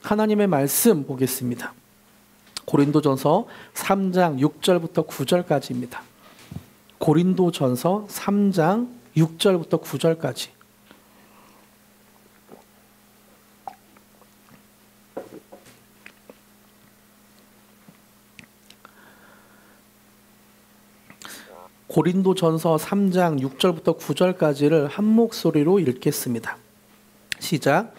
하나님의 말씀 보겠습니다. 고린도전서 3장 6절부터 9절까지입니다. 고린도전서 3장 6절부터 9절까지. 고린도전서 3장 6절부터 9절까지를 한 목소리로 읽겠습니다. 시작.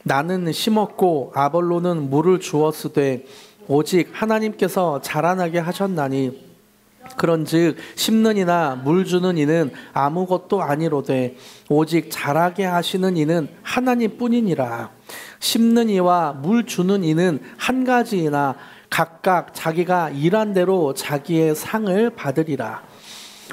나는 심었고 아볼로는 물을 주었으되 오직 하나님께서 자라나게 하셨나니 그런즉 심는 이나 물 주는 이는 아무것도 아니로되 오직 자라게 하시는 이는 하나님뿐이니라. 심는 이와 물 주는 이는 한 가지이나 각각 자기가 일한 대로 자기의 상을 받으리라.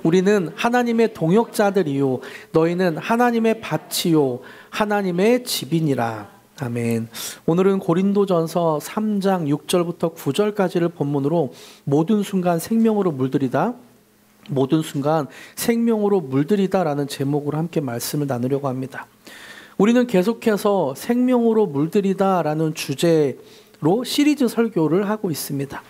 우리는 하나님의 동역자들이요 너희는 하나님의 밭이요 하나님의 집이니라. 아멘. 오늘은 고린도전서 3장 6절부터 9절까지를 본문으로 모든 순간 생명으로 물들이다, 모든 순간 생명으로 물들이다라는 제목으로 함께 말씀을 나누려고 합니다. 우리는 계속해서 생명으로 물들이다라는 주제로 시리즈 설교를 하고 있습니다.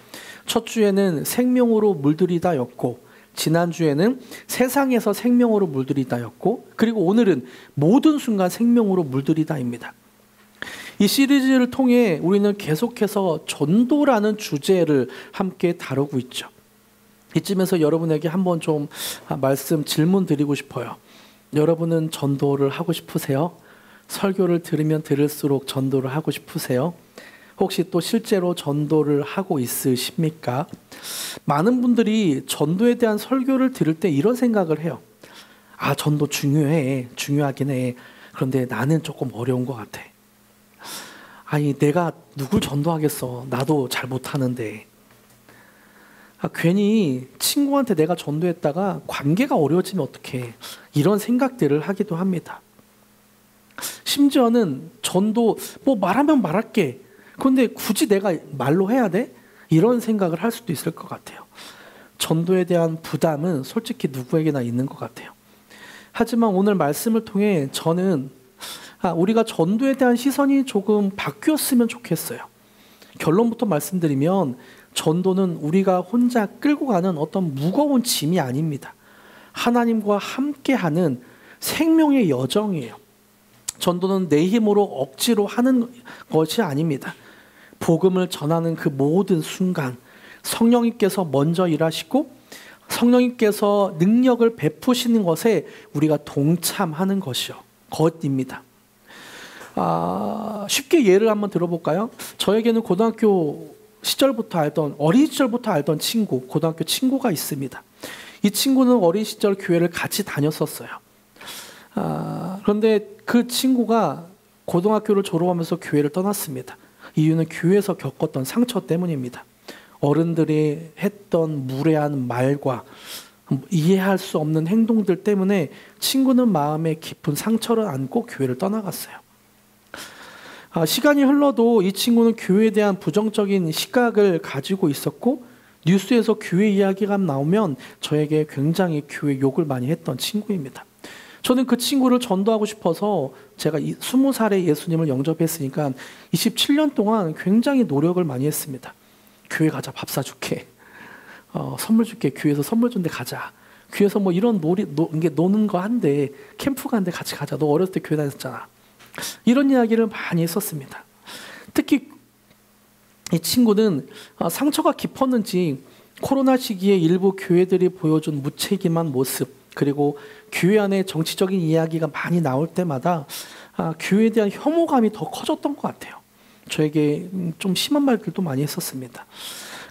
첫 주에는 생명으로 물들이다였고, 지난주에는 세상에서 생명으로 물들이다였고, 그리고 오늘은 모든 순간 생명으로 물들이다입니다. 이 시리즈를 통해 우리는 계속해서 전도라는 주제를 함께 다루고 있죠. 이쯤에서 여러분에게 한번 좀 질문 드리고 싶어요. 여러분은 전도를 하고 싶으세요? 설교를 들으면 들을수록 전도를 하고 싶으세요? 혹시 또 실제로 전도를 하고 있으십니까? 많은 분들이 전도에 대한 설교를 들을 때 이런 생각을 해요. 아, 전도 중요하긴 해. 그런데 나는 조금 어려운 것 같아. 아니, 내가 누굴 전도하겠어. 나도 잘 못하는데. 괜히 친구한테 내가 전도했다가 관계가 어려워지면 어떡해. 이런 생각들을 하기도 합니다. 심지어는 전도 말하면 말할게. 그런데 굳이 내가 말로 해야 돼? 이런 생각을 할 수도 있을 것 같아요. 전도에 대한 부담은 솔직히 누구에게나 있는 것 같아요. 하지만 오늘 말씀을 통해 저는 우리가 전도에 대한 시선이 조금 바뀌었으면 좋겠어요. 결론부터 말씀드리면 전도는 우리가 혼자 끌고 가는 어떤 무거운 짐이 아닙니다. 하나님과 함께하는 생명의 여정이에요. 전도는 내 힘으로 억지로 하는 것이 아닙니다. 복음을 전하는 그 모든 순간 성령님께서 먼저 일하시고 성령님께서 능력을 베푸시는 것에 우리가 동참하는 것입니다. 쉽게 예를 한번 들어볼까요? 저에게는 고등학교 시절부터 어린 시절부터 알던 친구, 고등학교 친구가 있습니다. 이 친구는 어린 시절 교회를 같이 다녔었어요. 그런데 그 친구가 고등학교를 졸업하면서 교회를 떠났습니다. 이유는 교회에서 겪었던 상처 때문입니다. 어른들이 했던 무례한 말과 이해할 수 없는 행동들 때문에 친구는 마음에 깊은 상처를 안고 교회를 떠나갔어요. 시간이 흘러도 이 친구는 교회에 대한 부정적인 시각을 가지고 있었고 뉴스에서 교회 이야기가 나오면 저에게 굉장히 교회 욕을 많이 했던 친구입니다. 저는 그 친구를 전도하고 싶어서 제가 20살에 예수님을 영접했으니까 27년 동안 굉장히 노력을 많이 했습니다. 교회 가자, 밥 사줄게. 선물 줄게. 교회에서 선물 준데 가자. 교회에서 이런 노는 거 한대. 캠프 가는데 같이 가자. 너 어렸을 때 교회 다녔잖아. 이런 이야기를 많이 했었습니다. 특히 이 친구는 상처가 깊었는지 코로나 시기에 일부 교회들이 보여준 무책임한 모습, 그리고 교회 안에 정치적인 이야기가 많이 나올 때마다 교회에 대한 혐오감이 더 커졌던 것 같아요. 저에게 좀 심한 말들도 많이 했었습니다.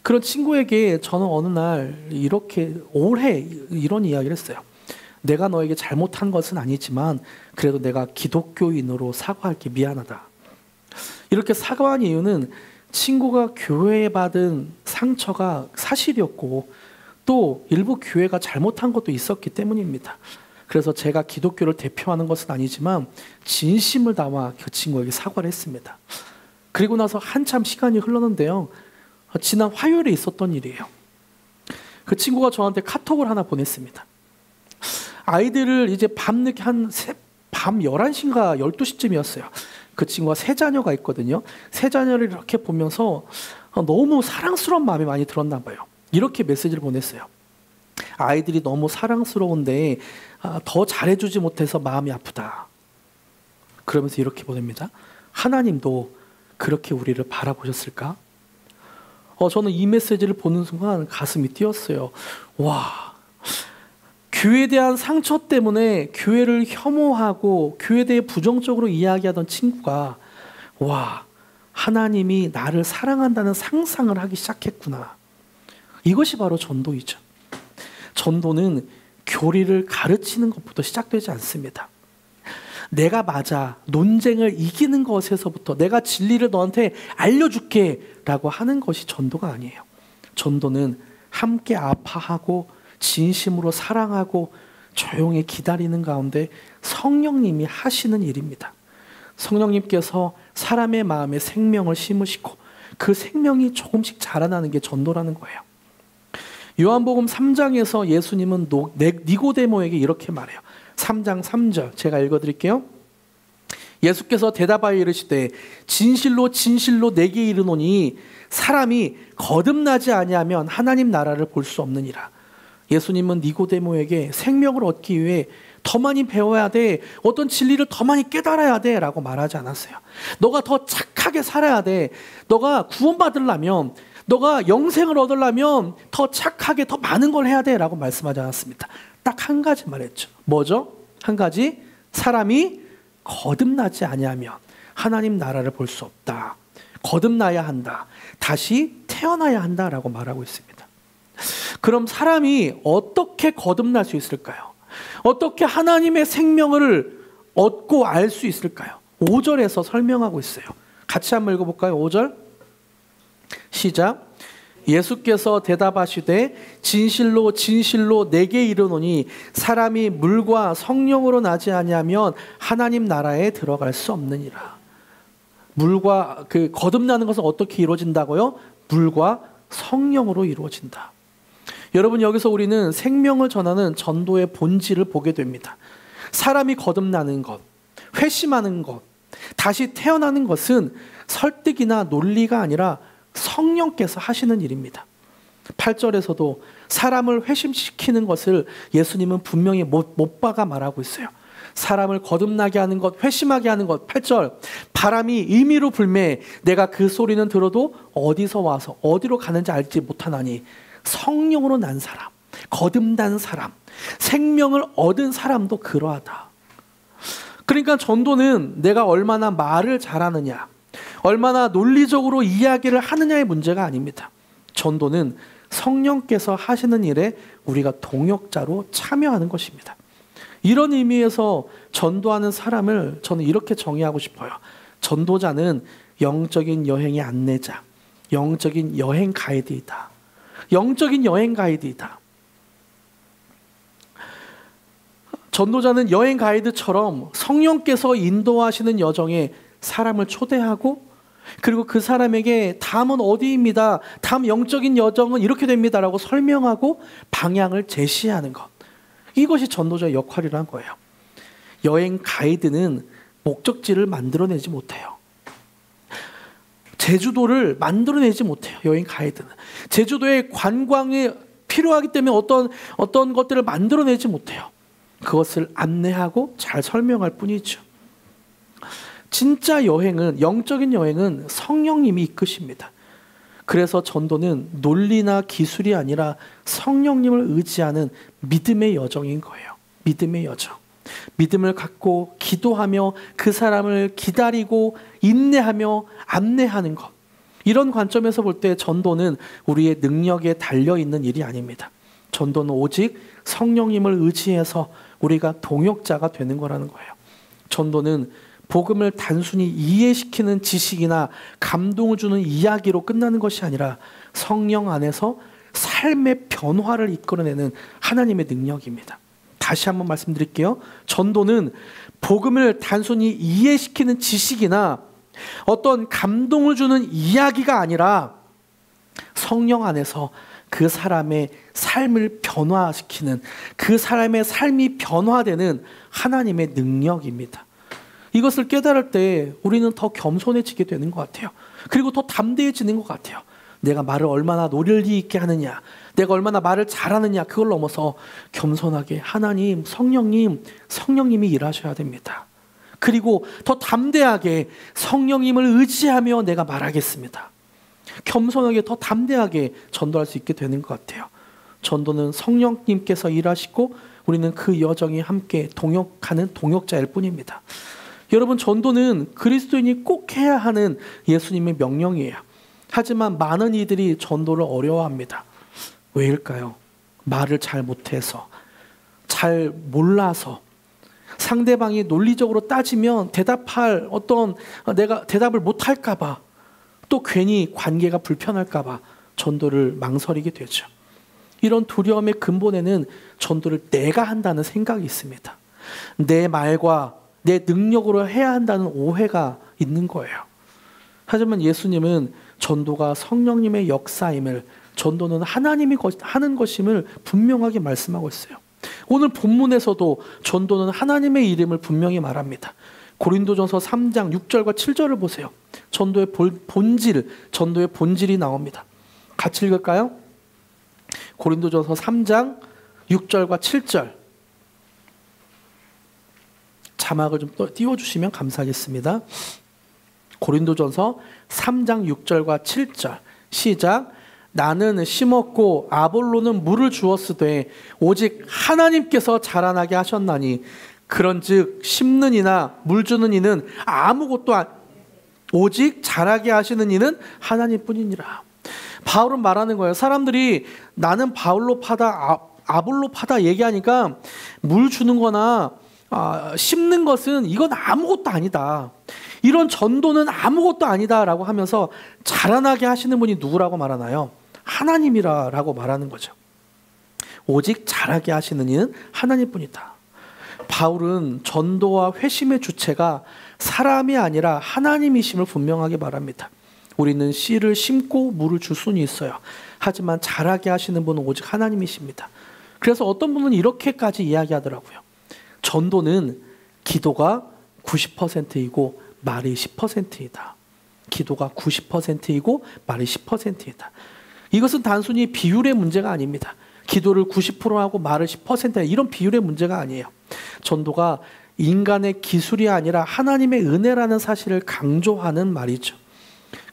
그런 친구에게 저는 어느 날 올해 이런 이야기를 했어요. 내가 너에게 잘못한 것은 아니지만 그래도 내가 기독교인으로 사과할게. 미안하다. 이렇게 사과한 이유는 친구가 교회에 받은 상처가 사실이었고 또 일부 교회가 잘못한 것도 있었기 때문입니다. 그래서 제가 기독교를 대표하는 것은 아니지만 진심을 담아 그 친구에게 사과를 했습니다. 그리고 나서 한참 시간이 흘렀는데요. 지난 화요일에 있었던 일이에요. 그 친구가 저한테 카톡을 하나 보냈습니다. 아이들을 이제 밤늦게 밤 11시인가 12시쯤이었어요. 그 친구가 세 자녀가 있거든요. 세 자녀를 이렇게 보면서 너무 사랑스러운 마음이 많이 들었나 봐요. 이렇게 메시지를 보냈어요. 아이들이 너무 사랑스러운데 더 잘해주지 못해서 마음이 아프다. 그러면서 이렇게 보냅니다. 하나님도 그렇게 우리를 바라보셨을까? 저는 이 메시지를 보는 순간 가슴이 뛰었어요. 와, 교회에 대한 상처 때문에 교회를 혐오하고 교회에 대해 부정적으로 이야기하던 친구가 와, 하나님이 나를 사랑한다는 상상을 하기 시작했구나. 이것이 바로 전도이죠. 전도는 교리를 가르치는 것부터 시작되지 않습니다. 내가 맞아, 논쟁을 이기는 것에서부터 내가 진리를 너한테 알려줄게 라고 하는 것이 전도가 아니에요. 전도는 함께 아파하고 진심으로 사랑하고 조용히 기다리는 가운데 성령님이 하시는 일입니다. 성령님께서 사람의 마음에 생명을 심으시고 그 생명이 조금씩 자라나는 게 전도라는 거예요. 요한복음 3장에서 예수님은 니고데모에게 이렇게 말해요. 3장 3절 제가 읽어드릴게요. 예수께서 대답하여 이르시되 진실로 진실로 내게 이르노니 사람이 거듭나지 아니하면 하나님 나라를 볼 수 없느니라. 예수님은 니고데모에게 생명을 얻기 위해 더 많이 배워야 돼, 어떤 진리를 더 많이 깨달아야 돼 라고 말하지 않았어요. 너가 더 착하게 살아야 돼, 너가 구원받으려면, 너가 영생을 얻으려면 더 착하게 더 많은 걸 해야 돼 라고 말씀하지 않았습니다. 딱 한 가지 말했죠. 뭐죠? 한 가지, 사람이 거듭나지 아니하면 하나님 나라를 볼 수 없다. 거듭나야 한다. 다시 태어나야 한다라고 말하고 있습니다. 그럼 사람이 어떻게 거듭날 수 있을까요? 어떻게 하나님의 생명을 얻고 알 수 있을까요? 5절에서 설명하고 있어요. 같이 한번 읽어볼까요? 5절 시작. 예수께서 대답하시되 진실로 진실로 내게 이르노니 사람이 물과 성령으로 나지 아니하면 하나님 나라에 들어갈 수 없느니라. 물과 거듭나는 것은 어떻게 이루어진다고요? 물과 성령으로 이루어진다. 여러분, 여기서 우리는 생명을 전하는 전도의 본질을 보게 됩니다. 사람이 거듭나는 것, 회심하는 것, 다시 태어나는 것은 설득이나 논리가 아니라 성령께서 하시는 일입니다. 8절에서도 사람을 회심시키는 것을 예수님은 분명히 못 박아 말하고 있어요. 사람을 거듭나게 하는 것, 회심하게 하는 것. 8절, 바람이 임의로 불매 내가 그 소리는 들어도 어디서 와서 어디로 가는지 알지 못하나니 성령으로 난 사람, 거듭난 사람, 생명을 얻은 사람도 그러하다. 그러니까 전도는 내가 얼마나 말을 잘하느냐, 얼마나 논리적으로 이야기를 하느냐의 문제가 아닙니다. 전도는 성령께서 하시는 일에 우리가 동역자로 참여하는 것입니다. 이런 의미에서 전도하는 사람을 저는 이렇게 정의하고 싶어요. 전도자는 영적인 여행의 안내자, 영적인 여행 가이드이다. 영적인 여행 가이드이다. 전도자는 여행 가이드처럼 성령께서 인도하시는 여정에 사람을 초대하고, 그리고 그 사람에게 다음은 어디입니다, 다음 영적인 여정은 이렇게 됩니다 라고 설명하고 방향을 제시하는 것, 이것이 전도자의 역할이라는 거예요. 여행 가이드는 목적지를 만들어내지 못해요. 제주도를 만들어내지 못해요. 여행 가이드는 제주도에 관광이 필요하기 때문에 어떤 것들을 만들어내지 못해요. 그것을 안내하고 잘 설명할 뿐이죠. 진짜 여행은, 영적인 여행은 성령님이 이끄십니다. 그래서 전도는 논리나 기술이 아니라 성령님을 의지하는 믿음의 여정인 거예요. 믿음의 여정. 믿음을 갖고 기도하며 그 사람을 기다리고 인내하며 안내하는 것. 이런 관점에서 볼 때 전도는 우리의 능력에 달려있는 일이 아닙니다. 전도는 오직 성령님을 의지해서 우리가 동역자가 되는 거라는 거예요. 전도는 복음을 단순히 이해시키는 지식이나 감동을 주는 이야기로 끝나는 것이 아니라 성령 안에서 삶의 변화를 이끌어내는 하나님의 능력입니다. 다시 한번 말씀드릴게요. 전도는 복음을 단순히 이해시키는 지식이나 어떤 감동을 주는 이야기가 아니라 성령 안에서 그 사람의 삶을 변화시키는, 그 사람의 삶이 변화되는 하나님의 능력입니다. 이것을 깨달을 때 우리는 더 겸손해지게 되는 것 같아요. 그리고 더 담대해지는 것 같아요. 내가 말을 얼마나 논리 있게 하느냐, 내가 얼마나 말을 잘하느냐, 그걸 넘어서 겸손하게 하나님, 성령님이 일하셔야 됩니다. 그리고 더 담대하게 성령님을 의지하며 내가 말하겠습니다. 겸손하게 더 담대하게 전도할 수 있게 되는 것 같아요. 전도는 성령님께서 일하시고 우리는 그 여정이 함께 동역하는 동역자일 뿐입니다. 여러분, 전도는 그리스도인이 꼭 해야 하는 예수님의 명령이에요. 하지만 많은 이들이 전도를 어려워합니다. 왜일까요? 말을 잘 못해서, 잘 몰라서, 상대방이 논리적으로 따지면 대답할 내가 대답을 못할까 봐, 또 괜히 관계가 불편할까 봐 전도를 망설이게 되죠. 이런 두려움의 근본에는 전도를 내가 한다는 생각이 있습니다. 내 말과 내 능력으로 해야 한다는 오해가 있는 거예요. 하지만 예수님은 전도가 성령님의 역사임을, 전도는 하나님이 하는 것임을 분명하게 말씀하고 있어요. 오늘 본문에서도 전도는 하나님의 이름을 분명히 말합니다. 고린도전서 3장 6절과 7절을 보세요. 전도의 본질이 나옵니다. 같이 읽을까요? 고린도전서 3장 6절과 7절. 자막을 좀 띄워주시면 감사하겠습니다. 고린도전서 3장 6절과 7절 시작. 나는 심었고 아볼로는 물을 주었으되 오직 하나님께서 자라나게 하셨나니 그런즉 심는 이나 물 주는 이는 아무것도 오직 자라게 하시는 이는 하나님뿐이니라. 바울은 말하는 거예요. 사람들이 나는 바울로 파다 아볼로 파다 얘기하니까 물 주는 거나 심는 것은 이건 아무것도 아니다. 이런 전도는 아무것도 아니다라고 하면서 자라나게 하시는 분이 누구라고 말하나요? 하나님이라고 말하는 거죠. 오직 자라게 하시는 이는 하나님뿐이다. 바울은 전도와 회심의 주체가 사람이 아니라 하나님이심을 분명하게 말합니다. 우리는 씨를 심고 물을 줄 수는 있어요. 하지만 자라게 하시는 분은 오직 하나님이십니다. 그래서 어떤 분은 이렇게까지 이야기하더라고요. 전도는 기도가 90%이고 말이 10%이다. 기도가 90%이고 말이 10%이다. 이것은 단순히 비율의 문제가 아닙니다. 기도를 90%하고 말을 10% 이런 비율의 문제가 아니에요. 전도가 인간의 기술이 아니라 하나님의 은혜라는 사실을 강조하는 말이죠.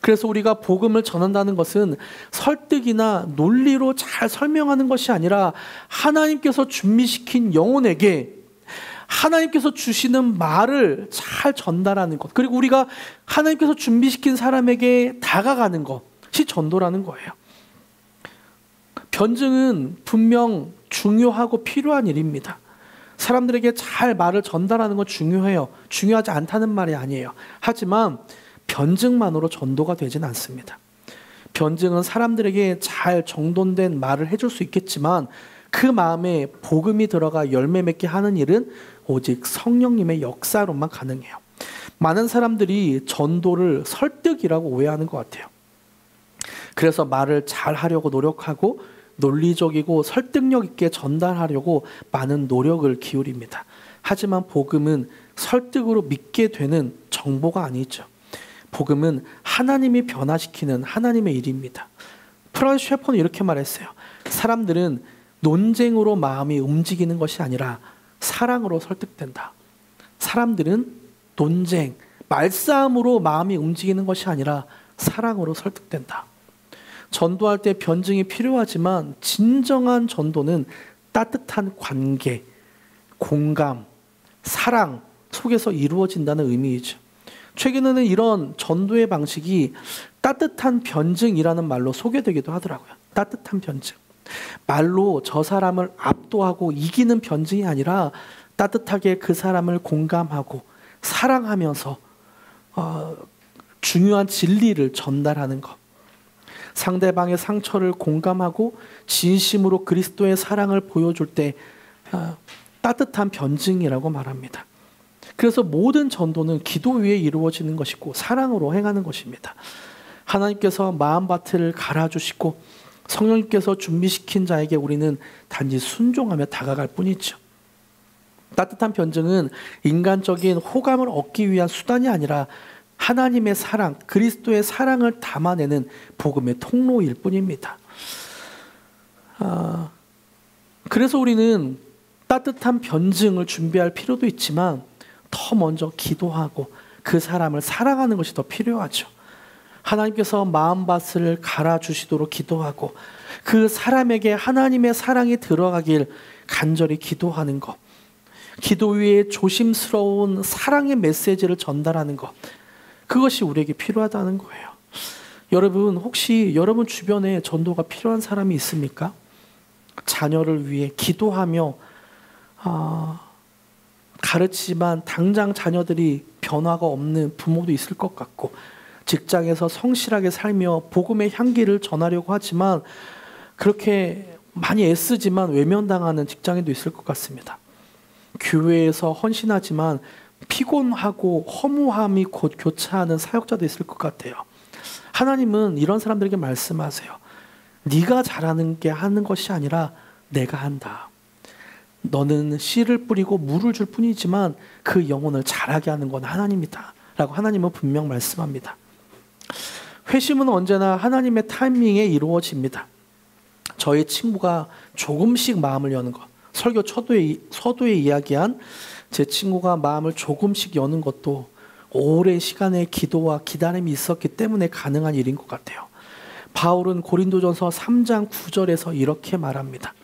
그래서 우리가 복음을 전한다는 것은 설득이나 논리로 잘 설명하는 것이 아니라 하나님께서 준비시킨 영혼에게 하나님께서 주시는 말을 잘 전달하는 것, 그리고 우리가 하나님께서 준비시킨 사람에게 다가가는 것이 전도라는 거예요. 변증은 분명 중요하고 필요한 일입니다. 사람들에게 잘 말을 전달하는 건 중요해요. 중요하지 않다는 말이 아니에요. 하지만 변증만으로 전도가 되진 않습니다. 변증은 사람들에게 잘 정돈된 말을 해줄 수 있겠지만 그 마음에 복음이 들어가 열매 맺게 하는 일은 오직 성령님의 역사로만 가능해요. 많은 사람들이 전도를 설득이라고 오해하는 것 같아요. 그래서 말을 잘 하려고 노력하고 논리적이고 설득력 있게 전달하려고 많은 노력을 기울입니다. 하지만 복음은 설득으로 믿게 되는 정보가 아니죠. 복음은 하나님이 변화시키는 하나님의 일입니다. 프란시스 셰퍼는 이렇게 말했어요. 사람들은 논쟁으로 마음이 움직이는 것이 아니라 사랑으로 설득된다. 사람들은 논쟁, 말싸움으로 마음이 움직이는 것이 아니라 사랑으로 설득된다. 전도할 때 변증이 필요하지만 진정한 전도는 따뜻한 관계, 공감, 사랑 속에서 이루어진다는 의미이죠. 최근에는 이런 전도의 방식이 따뜻한 변증이라는 말로 소개되기도 하더라고요. 따뜻한 변증. 말로 저 사람을 압도하고 이기는 변증이 아니라 따뜻하게 그 사람을 공감하고 사랑하면서 중요한 진리를 전달하는 것. 상대방의 상처를 공감하고 진심으로 그리스도의 사랑을 보여줄 때 따뜻한 변증이라고 말합니다. 그래서 모든 전도는 기도 위에 이루어지는 것이고 사랑으로 행하는 것입니다. 하나님께서 마음밭을 갈아주시고 성령님께서 준비시킨 자에게 우리는 단지 순종하며 다가갈 뿐이죠. 따뜻한 변증은 인간적인 호감을 얻기 위한 수단이 아니라 하나님의 사랑, 그리스도의 사랑을 담아내는 복음의 통로일 뿐입니다. 그래서 우리는 따뜻한 변증을 준비할 필요도 있지만 더 먼저 기도하고 그 사람을 사랑하는 것이 더 필요하죠. 하나님께서 마음밭을 갈아주시도록 기도하고 그 사람에게 하나님의 사랑이 들어가길 간절히 기도하는 것, 기도 위에 조심스러운 사랑의 메시지를 전달하는 것, 그것이 우리에게 필요하다는 거예요. 여러분, 혹시 여러분 주변에 전도가 필요한 사람이 있습니까? 자녀를 위해 기도하며 가르치지만 당장 자녀들이 변화가 없는 부모도 있을 것 같고, 직장에서 성실하게 살며 복음의 향기를 전하려고 하지만 그렇게 많이 애쓰지만 외면당하는 직장인도 있을 것 같습니다. 교회에서 헌신하지만 피곤하고 허무함이 곧 교차하는 사역자도 있을 것 같아요. 하나님은 이런 사람들에게 말씀하세요. 네가 잘하는 게 하는 것이 아니라 내가 한다. 너는 씨를 뿌리고 물을 줄 뿐이지만 그 영혼을 자라게 하는 건 하나님이다 라고 하나님은 분명 말씀합니다. 회심은 언제나 하나님의 타이밍에 이루어집니다. 저의 친구가 조금씩 마음을 여는 것, 설교 서두에 이야기한 제 친구가 마음을 조금씩 여는 것도 오랜 시간의 기도와 기다림이 있었기 때문에 가능한 일인 것 같아요. 바울은 고린도전서 3장 9절에서 이렇게 말합니다.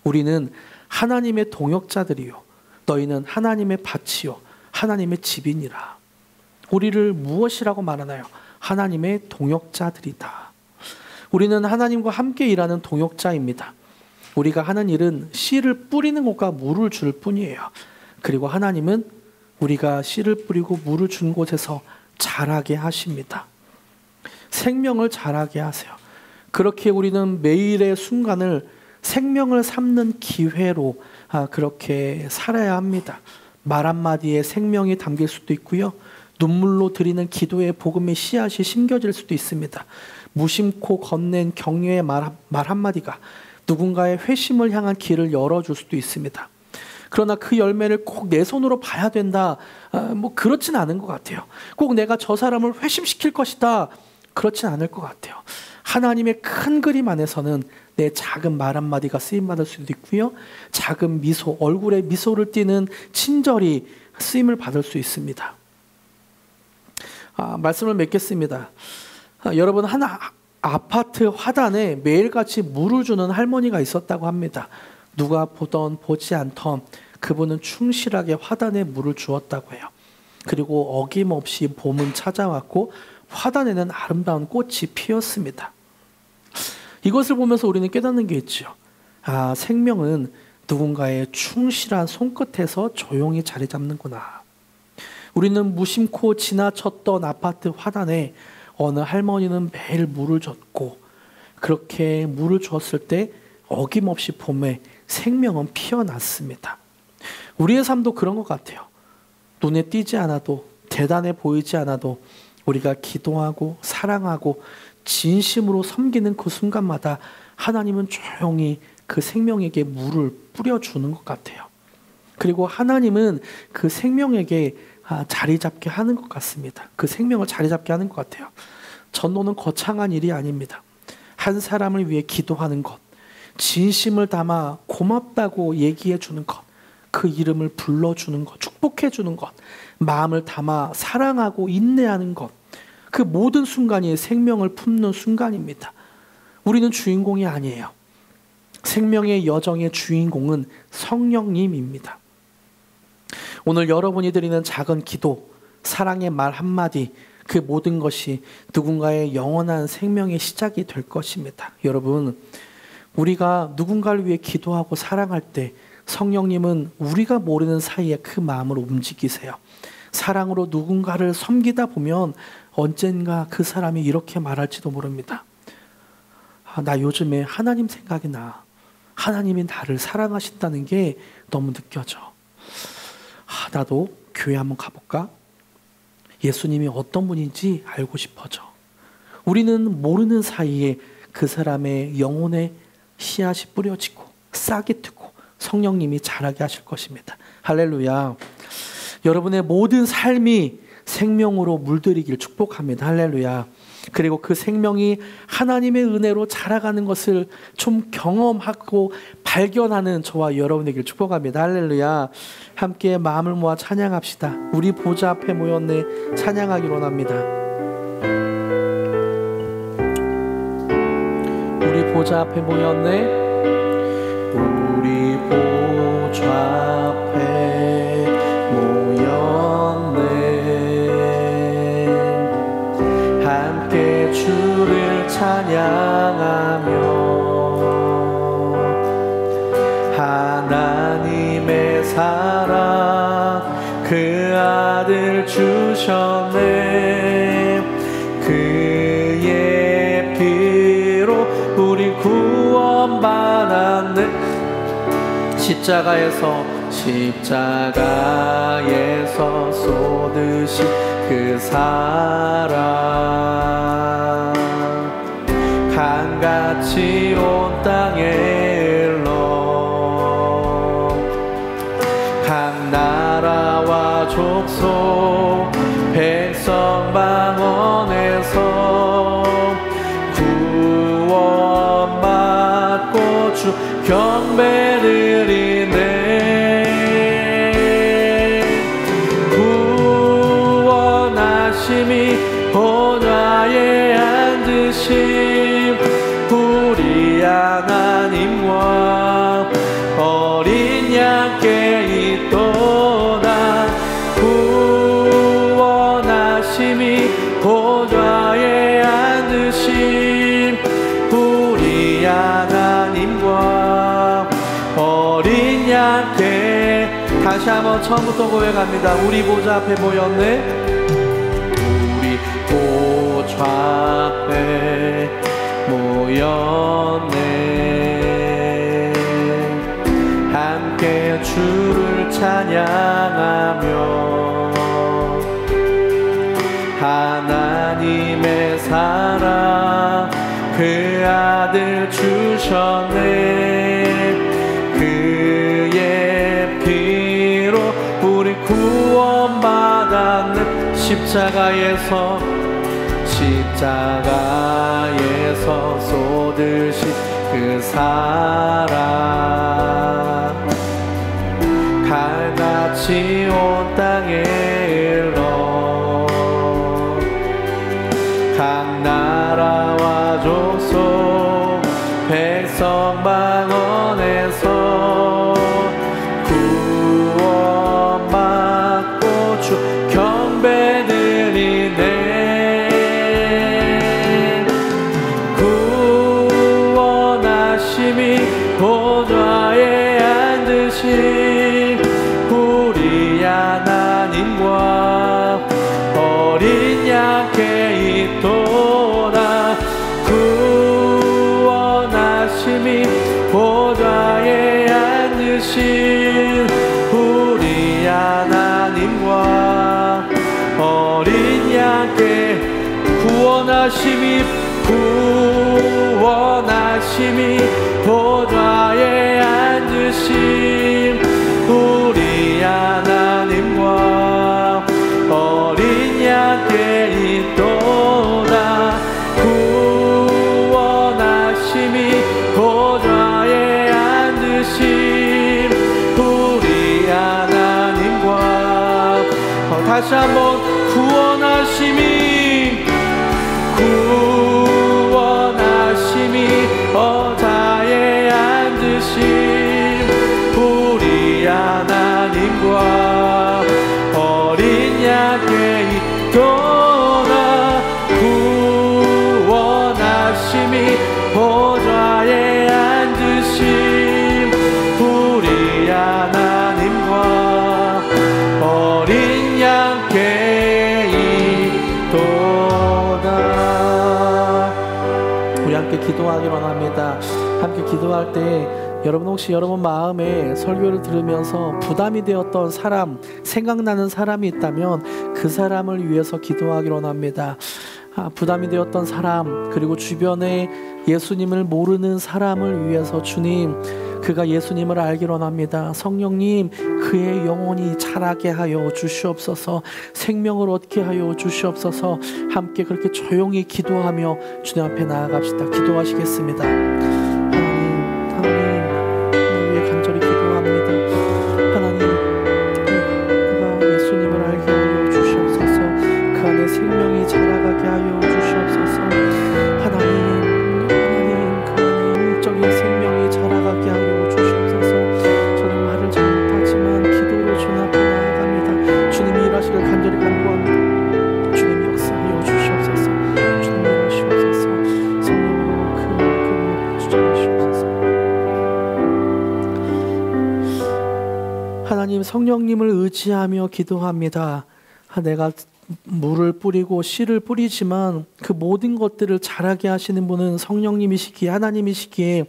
우리는 하나님의 동역자들이요 너희는 하나님의 밭이요 하나님의 집이니라. 우리를 무엇이라고 말하나요? 하나님의 동역자들이다. 우리는 하나님과 함께 일하는 동역자입니다. 우리가 하는 일은 씨를 뿌리는 것과 물을 줄 뿐이에요. 그리고 하나님은 우리가 씨를 뿌리고 물을 준 곳에서 자라게 하십니다. 생명을 자라게 하세요. 그렇게 우리는 매일의 순간을 생명을 삼는 기회로 그렇게 살아야 합니다. 말 한마디에 생명이 담길 수도 있고요. 눈물로 드리는 기도의 복음의 씨앗이 심겨질 수도 있습니다. 무심코 건넨 격려의 말 한마디가 누군가의 회심을 향한 길을 열어줄 수도 있습니다. 그러나 그 열매를 꼭 내 손으로 봐야 된다. 그렇진 않은 것 같아요. 꼭 내가 저 사람을 회심시킬 것이다. 그렇진 않을 것 같아요. 하나님의 큰 그림 안에서는 내 작은 말 한마디가 쓰임받을 수도 있고요. 작은 미소, 얼굴에 미소를 띠는 친절이 쓰임을 받을 수 있습니다. 말씀을 맺겠습니다. 여러분, 한 아파트 화단에 매일같이 물을 주는 할머니가 있었다고 합니다. 누가 보던 보지 않던 그분은 충실하게 화단에 물을 주었다고 해요. 그리고 어김없이 봄은 찾아왔고 화단에는 아름다운 꽃이 피었습니다. 이것을 보면서 우리는 깨닫는 게 있죠. 생명은 누군가의 충실한 손끝에서 조용히 자리 잡는구나. 우리는 무심코 지나쳤던 아파트 화단에 어느 할머니는 매일 물을 줬고, 그렇게 물을 주었을 때 어김없이 봄에 생명은 피어났습니다. 우리의 삶도 그런 것 같아요. 눈에 띄지 않아도, 대단해 보이지 않아도 우리가 기도하고 사랑하고 진심으로 섬기는 그 순간마다 하나님은 조용히 그 생명에게 물을 뿌려주는 것 같아요. 그리고 하나님은 그 생명에게 자리 잡게 하는 것 같습니다. 그 생명을 자리 잡게 하는 것 같아요. 전도는 거창한 일이 아닙니다. 한 사람을 위해 기도하는 것, 진심을 담아 고맙다고 얘기해 주는 것, 그 이름을 불러주는 것, 축복해 주는 것, 마음을 담아 사랑하고 인내하는 것, 그 모든 순간이 생명을 품는 순간입니다. 우리는 주인공이 아니에요. 생명의 여정의 주인공은 성령님입니다. 오늘 여러분이 드리는 작은 기도, 사랑의 말 한마디, 그 모든 것이 누군가의 영원한 생명의 시작이 될 것입니다. 여러분, 우리가 누군가를 위해 기도하고 사랑할 때 성령님은 우리가 모르는 사이에 그 마음을 움직이세요. 사랑으로 누군가를 섬기다 보면 언젠가 그 사람이 이렇게 말할지도 모릅니다. 나 요즘에 하나님 생각이 나. 하나님이 나를 사랑하신다는 게 너무 느껴져. 나도 교회 한번 가볼까? 예수님이 어떤 분인지 알고 싶어져. 우리는 모르는 사이에 그 사람의 영혼의 씨앗이 뿌려지고 싹이 트고 성령님이 자라게 하실 것입니다. 할렐루야. 여러분의 모든 삶이 생명으로 물들이길 축복합니다. 할렐루야. 그리고 그 생명이 하나님의 은혜로 자라가는 것을 좀 경험하고 발견하는 저와 여러분에게 축복합니다. 할렐루야. 함께 마음을 모아 찬양합시다. 우리 보좌 앞에 모였네. 찬양하기로 원합니다. 우리 보좌 앞에 모였네. 우리 보좌 앞에 모였네. 함께 주를 찬양하며 하나님의 사랑 그 아들 주셨네. 그의 피로 우리 구원받았네. 십자가에서 쏟으신 그 사랑 강같이 온 땅에 흘러 각 나라와 족속 백성 방언에서 구원받고 주 경배드리네. 구원하심이 보좌에 앉으심 우리 하나님과 어린 양께 있도다. 구원하심이 보좌에 앉으심 우리 하나님과 어린 양께. 다시 한번 처음부터 고백합니다. 우리 보좌 앞에 모였네. 우리 보좌 앞에 모였네. 함께 주를 찬양하며 하나님의 사랑 그 아들 주셨네. 그의 피로 우리 구원받았네. 십자가에서 쏟으신 그 사랑 칼같이 온 땅에 흘러 각 나라와 족속 백성 방언에서 구원받고 주 경배드리네. 구원하심이 보좌에 앉으신 우리 하나님과 어린 양께 있도다. 구원하심이 보좌에 앉으신 우리 하나님과 어린 양께. 구원하심이 보좌에 앉으신 우리 하나님과 어린 양께 있도다. 구원하심이 보좌에 앉으신 우리 하나님과. 다시 한번 구원하심이 보좌에 앉으신 우리 하나님과 어린 양께 있도다. 구원하심이 보좌에 앉으신 우리 하나님과 어린 양께 있도다. 우리 함께 기도하기로 합니다. 함께 기도할 때 여러분 혹시 여러분 마음에 설교를 들으면서 부담이 되었던 사람, 생각나는 사람이 있다면 그 사람을 위해서 기도하기로 합니다. 부담이 되었던 사람, 그리고 주변에 예수님을 모르는 사람을 위해서 주님 그가 예수님을 알기로 합니다. 성령님, 그의 영혼이 자라게 하여 주시옵소서. 생명을 얻게 하여 주시옵소서. 함께 그렇게 조용히 기도하며 주님 앞에 나아갑시다. 기도하시겠습니다. 하나님 위해 간절히 기도합니다. 하나님, 그가 예수님을 알게 하여 주시옵소서. 그 안에 생명이 자라가게 하여 주시옵소서. 하나님, 그 안에 영적인 생명이 자라가게 하여 주시옵소서. 저는 말을 잘못하지만 기도로 주님 앞에 나아갑니다. 주님이 일하시길 간절히 간구합니다. 주님이 역사하여 주시옵소서. 주님이 일하시옵소서. 성령으로 그 말씀을 주장하시옵소서. 하나님, 성령님을 의지하며 기도합니다. 내가 물을 뿌리고 씨를 뿌리지만 그 모든 것들을 자라게 하시는 분은 성령님이시기에, 하나님이시기에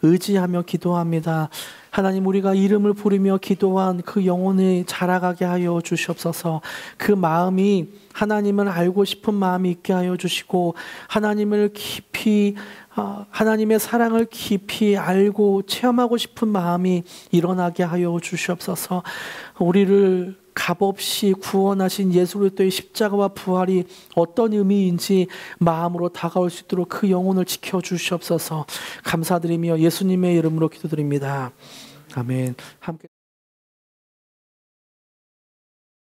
의지하며 기도합니다. 하나님, 우리가 이름을 부르며 기도한 그 영혼이 자라가게 하여 주시옵소서. 그 마음이 하나님을 알고 싶은 마음이 있게 하여 주시고, 하나님을 깊이, 하나님의 사랑을 깊이 알고 체험하고 싶은 마음이 일어나게 하여 주시옵소서. 우리를 값없이 구원하신 예수 그리스도의 십자가와 부활이 어떤 의미인지 마음으로 다가올 수 있도록 그 영혼을 지켜주시옵소서. 감사드리며 예수님의 이름으로 기도드립니다. 아멘. 함께